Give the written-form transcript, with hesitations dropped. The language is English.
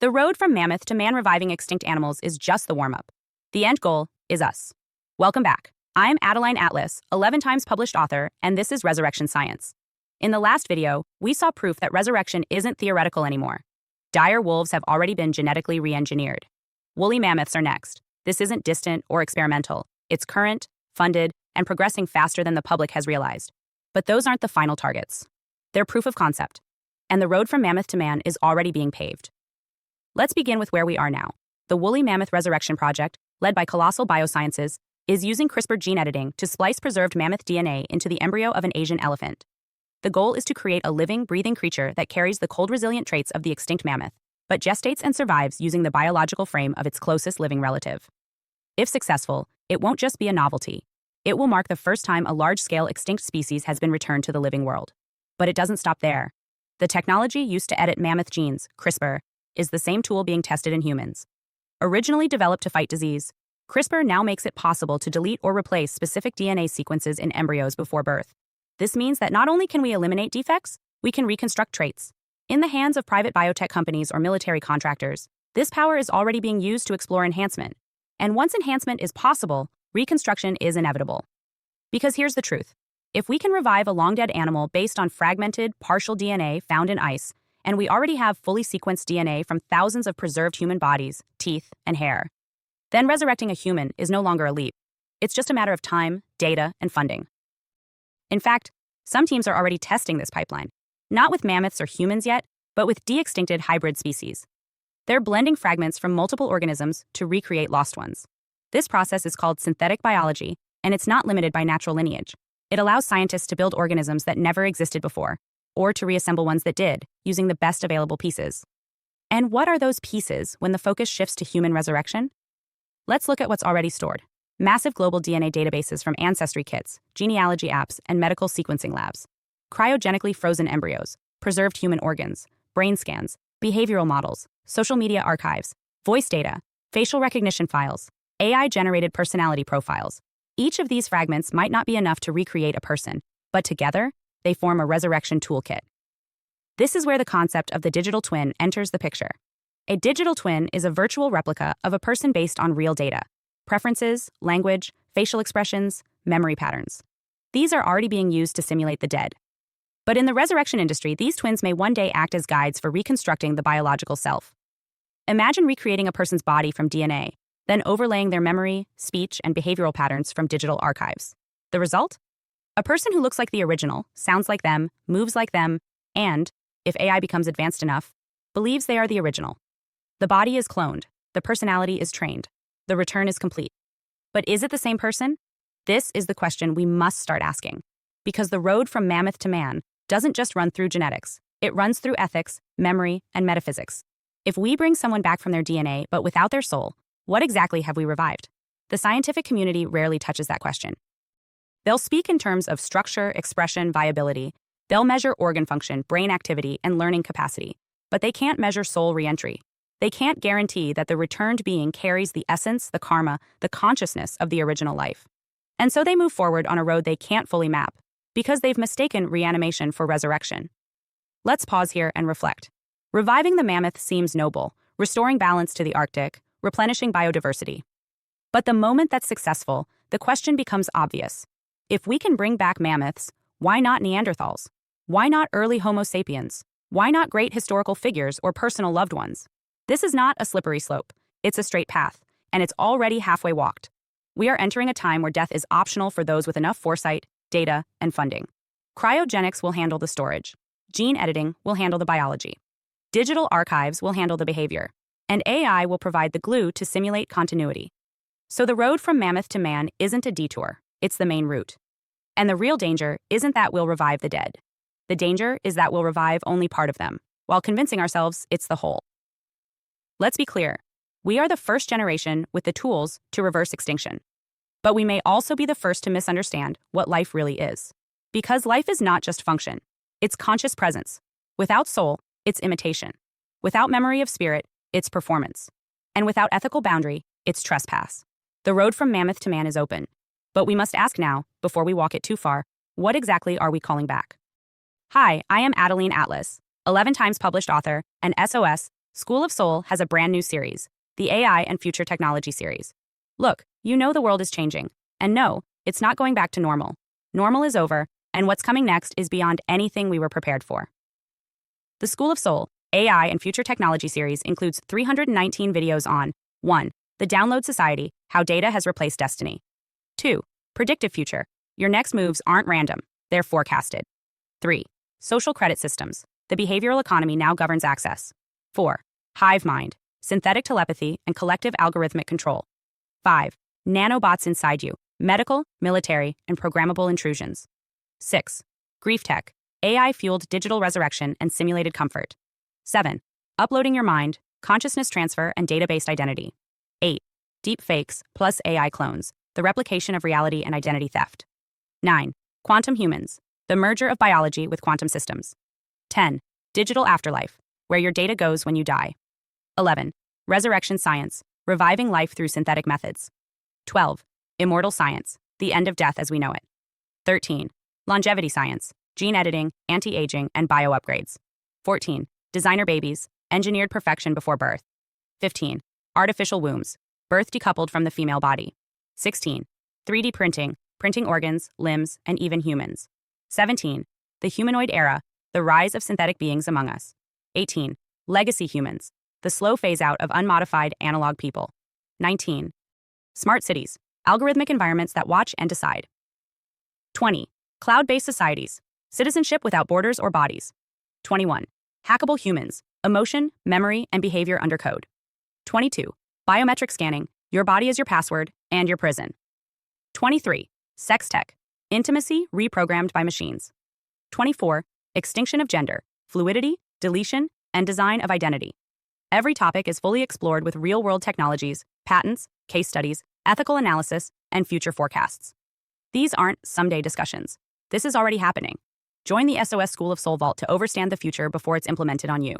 The road from mammoth to man reviving extinct animals is just the warm-up. The end goal is us. Welcome back. I'm Adeline Atlas, 11 times published author, and this is Resurrection Science. In the last video, we saw proof that resurrection isn't theoretical anymore. Dire wolves have already been genetically re-engineered. Woolly mammoths are next. This isn't distant or experimental. It's current, funded, and progressing faster than the public has realized. But those aren't the final targets. They're proof of concept. And the road from mammoth to man is already being paved. Let's begin with where we are now. The Woolly Mammoth Resurrection Project, led by Colossal Biosciences, is using CRISPR gene editing to splice preserved mammoth DNA into the embryo of an Asian elephant. The goal is to create a living, breathing creature that carries the cold-resilient traits of the extinct mammoth, but gestates and survives using the biological frame of its closest living relative. If successful, it won't just be a novelty. It will mark the first time a large-scale extinct species has been returned to the living world. But it doesn't stop there. The technology used to edit mammoth genes, CRISPR, is the same tool being tested in humans. Originally developed to fight disease, CRISPR now makes it possible to delete or replace specific DNA sequences in embryos before birth. This means that not only can we eliminate defects, we can reconstruct traits. In the hands of private biotech companies or military contractors, this power is already being used to explore enhancement. And once enhancement is possible, reconstruction is inevitable. Because here's the truth. If we can revive a long-dead animal based on fragmented, partial DNA found in ice, and we already have fully sequenced DNA from thousands of preserved human bodies, teeth, and hair, then resurrecting a human is no longer a leap. It's just a matter of time, data, and funding. In fact, some teams are already testing this pipeline, not with mammoths or humans yet, but with de-extincted hybrid species. They're blending fragments from multiple organisms to recreate lost ones. This process is called synthetic biology, and it's not limited by natural lineage. It allows scientists to build organisms that never existed before, or to reassemble ones that did, using the best available pieces. And what are those pieces when the focus shifts to human resurrection? Let's look at what's already stored. Massive global DNA databases from ancestry kits, genealogy apps, and medical sequencing labs. Cryogenically frozen embryos, preserved human organs, brain scans, behavioral models, social media archives, voice data, facial recognition files, AI-generated personality profiles. Each of these fragments might not be enough to recreate a person, but together, they form a resurrection toolkit. This is where the concept of the digital twin enters the picture. A digital twin is a virtual replica of a person based on real data: preferences, language, facial expressions, memory patterns. These are already being used to simulate the dead. But in the resurrection industry, these twins may one day act as guides for reconstructing the biological self. Imagine recreating a person's body from DNA, then overlaying their memory, speech, and behavioral patterns from digital archives. The result? A person who looks like the original, sounds like them, moves like them, and, if AI becomes advanced enough, believes they are the original. The body is cloned, the personality is trained, the return is complete. But is it the same person? This is the question we must start asking. Because the road from mammoth to man doesn't just run through genetics, it runs through ethics, memory, and metaphysics. If we bring someone back from their DNA but without their soul, what exactly have we revived? The scientific community rarely touches that question. They'll speak in terms of structure, expression, viability. They'll measure organ function, brain activity, and learning capacity. But they can't measure soul reentry. They can't guarantee that the returned being carries the essence, the karma, the consciousness of the original life. And so they move forward on a road they can't fully map, because they've mistaken reanimation for resurrection. Let's pause here and reflect. Reviving the mammoth seems noble, restoring balance to the Arctic, replenishing biodiversity. But the moment that's successful, the question becomes obvious. If we can bring back mammoths, why not Neanderthals? Why not early Homo sapiens? Why not great historical figures or personal loved ones? This is not a slippery slope. It's a straight path, and it's already halfway walked. We are entering a time where death is optional for those with enough foresight, data, and funding. Cryogenics will handle the storage. Gene editing will handle the biology. Digital archives will handle the behavior. And AI will provide the glue to simulate continuity. So the road from mammoth to man isn't a detour. It's the main route. And the real danger isn't that we'll revive the dead. The danger is that we'll revive only part of them, while convincing ourselves it's the whole. Let's be clear. We are the first generation with the tools to reverse extinction. But we may also be the first to misunderstand what life really is. Because life is not just function. It's conscious presence. Without soul, it's imitation. Without memory of spirit, it's performance. And without ethical boundary, it's trespass. The road from mammoth to man is open. But we must ask now, before we walk it too far, what exactly are we calling back? Hi, I am Adeline Atlas, 11 times published author, and SOS, School of Soul has a brand new series, the AI and Future Technology series. Look, you know the world is changing. And no, it's not going back to normal. Normal is over, and what's coming next is beyond anything we were prepared for. The School of Soul, AI and Future Technology series includes 319 videos on 1. The Download Society, How Data Has Replaced Destiny. 2. Predictive Future, Your next moves aren't random, they're forecasted. 3. Social Credit Systems, The Behavioral Economy Now Governs Access. 4. Hive Mind, Synthetic Telepathy and Collective Algorithmic Control. 5. Nanobots Inside You, Medical, Military, and Programmable Intrusions. 6. Grief Tech, AI-fueled digital resurrection and simulated comfort. 7. Uploading Your Mind, Consciousness Transfer and Data-Based Identity. 8. Deep Fakes plus AI Clones, The Replication of Reality and Identity Theft. 9. Quantum Humans, The Merger of Biology with Quantum Systems. 10. Digital Afterlife, Where Your Data Goes When You Die. 11. Resurrection Science, Reviving Life Through Synthetic Methods. 12. Immortal Science, The End of Death as We Know It. 13. Longevity Science, Gene Editing, Anti-Aging, and Bio-Upgrades. 14. Designer Babies, Engineered Perfection Before Birth. 15. Artificial Wombs, Birth Decoupled from the Female Body. 16. 3D Printing, Printing Organs, Limbs, and even humans. 17. The Humanoid Era, The Rise of Synthetic Beings Among Us. 18. Legacy Humans, The Slow Phase-Out of Unmodified Analog People. 19. Smart Cities, Algorithmic Environments That Watch and Decide. 20. Cloud-Based Societies, Citizenship Without Borders or Bodies. 21. Hackable Humans, Emotion, Memory, and Behavior Under Code. 22. Biometric Scanning, Your Body is Your Password and Your Prison. 23. Sex Tech, Intimacy Reprogrammed by Machines. 24. Extinction of Gender, Fluidity, Deletion, and Design of Identity. Every topic is fully explored with real-world technologies, patents, case studies, ethical analysis, and future forecasts. These aren't someday discussions. This is already happening. Join the SOS School of Soul Vault to overstand the future before it's implemented on you.